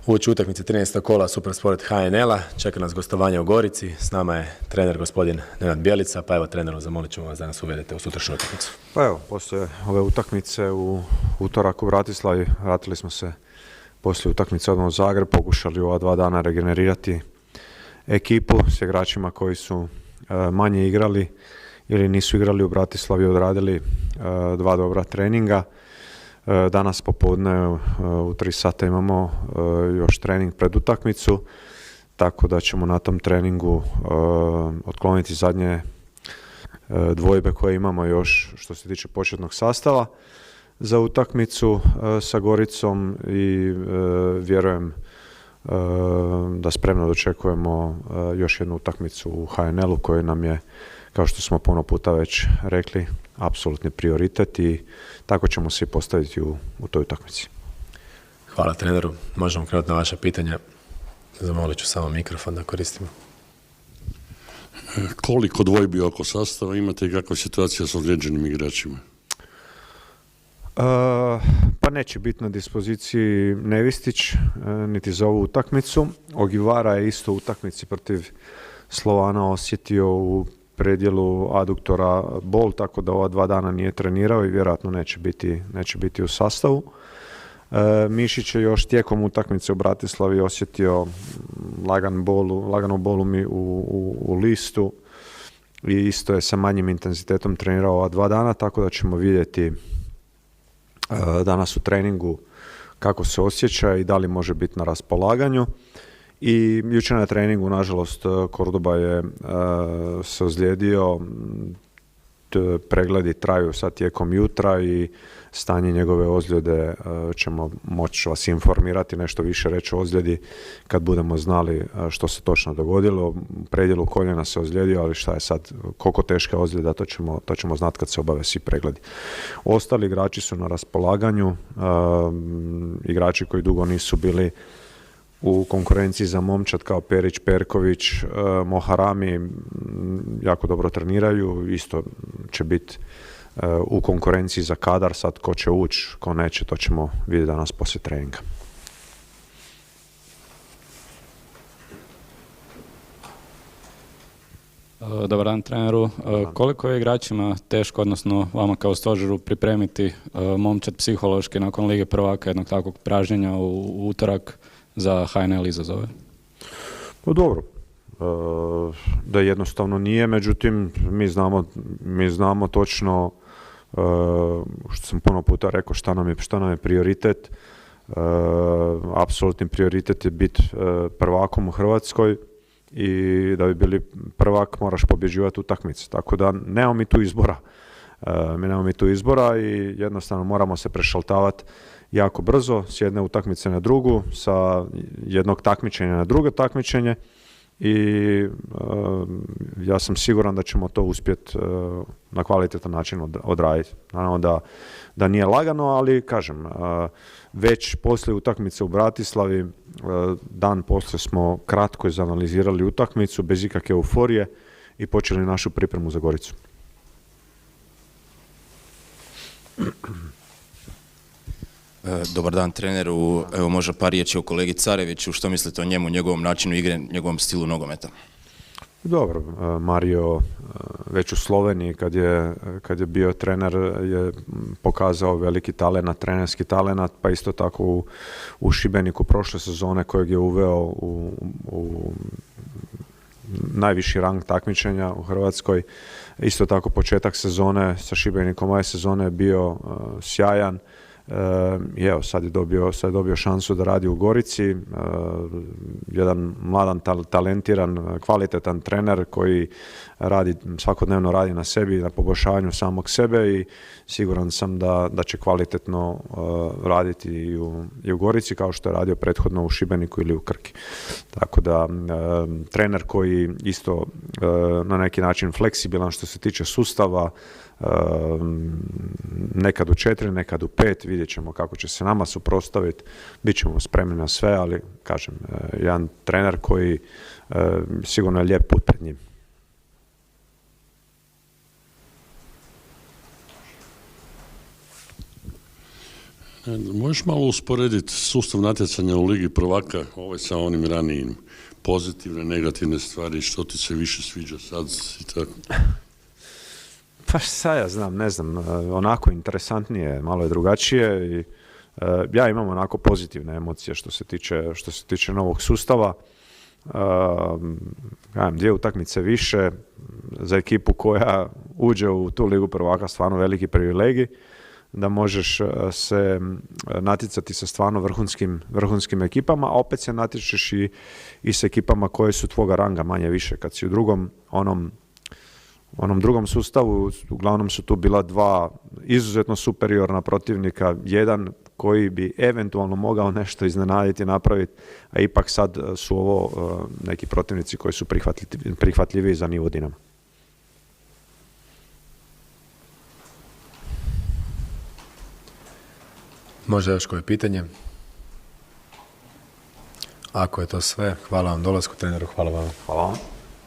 Uoči utakmice 13. kola Supersport HNL-a čeka nas gostovanje u Gorici. S nama je trener gospodin Nenad Bjelica. Pa evo treneru, zamolit ćemo vas da nas uvedete u sutrašnju utakmicu. Pa evo, poslije ove utakmice u utorak u Bratislavi vratili smo se poslije utakmice odmah u Zagreb, pokušali ova 2 dana regenerirati ekipu s igračima koji su manje igrali ili nisu igrali u Bratislavi, odradili 2 dobra treninga. Danas popodne u 3 sata imamo još trening pred utakmicu, tako da ćemo na tom treningu otkloniti zadnje dvojbe koje imamo još što se tiče početnog sastava za utakmicu sa Goricom i vjerujem da spremno dočekujemo još jednu utakmicu u HNL-u koji nam je, kao što smo puno puta već rekli, apsolutni prioritet i tako ćemo se i postaviti u toj utakmici. Hvala treneru. Možemo krenuti na vaša pitanja. Zamolit ću samo mikrofon da koristimo. Koliko dvojbi oko sastava imate i kakva je situacija s ozlijeđenim igračima? Pa neće biti na dispoziciji Nevistić niti za ovu utakmicu. Ogivara je isto u utakmici protiv Slovana osjetio u predjelu aduktora bol, tako da ova 2 dana nije trenirao i vjerojatno neće biti u sastavu. Mišić je još tijekom utakmice u Bratislavi osjetio laganu bolu u listu i isto je sa manjim intenzitetom trenirao ova 2 dana, tako da ćemo vidjeti danas u treningu kako se osjeća i da li može biti na raspolaganju. I jučer na treningu, nažalost, Kordoba je se ozlijedio, pregledi traju sad tijekom jutra i stanje njegove ozljede ćemo moći vas informirati, nešto više reći o ozljedi kad budemo znali što se točno dogodilo. U predjelu koljena se ozlijedio, ali šta je sad, koliko teška ozljeda, to ćemo znati kad se obave svi pregledi. Ostali igrači su na raspolaganju, igrači koji dugo nisu bili u konkurenciji za momčad kao Perić, Perković, Moharami jako dobro treniraju, isto će biti u konkurenciji za kadar, sad ko će ući, ko neće, to ćemo vidjeti danas poslije treninga. Dobar dan treneru. Koliko je igračima teško, odnosno vama kao stožeru, pripremiti momčad psihološki nakon Lige prvaka, jednog takvog pražnjenja u utorak za HNL izazove? Pa dobro, da jednostavno nije, međutim mi znamo točno, što sam puno puta rekao, šta nam je prioritet. Apsolutni prioritet je biti prvakom u Hrvatskoj i da bi bili prvak moraš pobjeđivati utakmice, tako da nemamo mi tu izbora i jednostavno moramo se prešaltavati jako brzo s jedne utakmice na drugu, sa jednog takmičenja na drugo takmičenje i ja sam siguran da ćemo to uspjeti na kvalitetan način odraditi. Naravno da nije lagano, ali kažem, već poslije utakmice u Bratislavi, dan poslije smo kratko izanalizirali utakmicu bez ikakve euforije i počeli našu pripremu za Goricu. Dobar dan treneru, evo možda par riječi o kolegi Careviću, što mislite o njemu, njegovom načinu igre, njegovom stilu nogometa? Dobro, Mario već u Sloveniji kad je bio trener je pokazao veliki talenat, trenerski talenat, pa isto tako u Šibeniku prošle sezone kojeg je uveo u najviši rang takmičenja u Hrvatskoj. Isto tako početak sezone sa Šibenikom ove sezone je bio sjajan. I evo, sad je dobio šansu da radi u Gorici, jedan mladan, talentiran, kvalitetan trener koji svakodnevno radi na sebi, na poboljšavanju samog sebe i siguran sam da će kvalitetno raditi i u Gorici kao što je radio prethodno u Šibeniku ili u Krki. Tako da trener koji isto na neki način fleksibilan što se tiče sustava, nekad u 4, nekad u 5, vidjet ćemo kako će se nama suprotstaviti, bit ćemo spremni na sve, ali kažem, jedan trener koji sigurno je lijep put pred njim. Možeš malo usporediti sustav natjecanja u Ligi prvaka sa onim ranijim, pozitivne, negativne stvari, što ti se više sviđa sad i tako? Pa šta ja znam, ne znam, onako interesantnije, malo je drugačije i ja imam onako pozitivne emocije što se tiče novog sustava. Dvije utakmice više za ekipu koja uđe u tu Ligu prvaka, stvarno veliki privilegij da možeš se natjecati sa stvarno vrhunskim ekipama, a opet se natječeš i s ekipama koje su tvoga ranga manje više. Kad si u onom drugom sustavu, uglavnom su tu bila dva izuzetno superiorna protivnika, jedan koji bi eventualno mogao nešto iznenaditi, napraviti, a ipak sad su ovo neki protivnici koji su prihvatljiviji za nivo Dinama. Možda još koje pitanje? Ako je to sve, hvala vam dolasku, treneru, hvala vam. Hvala vam.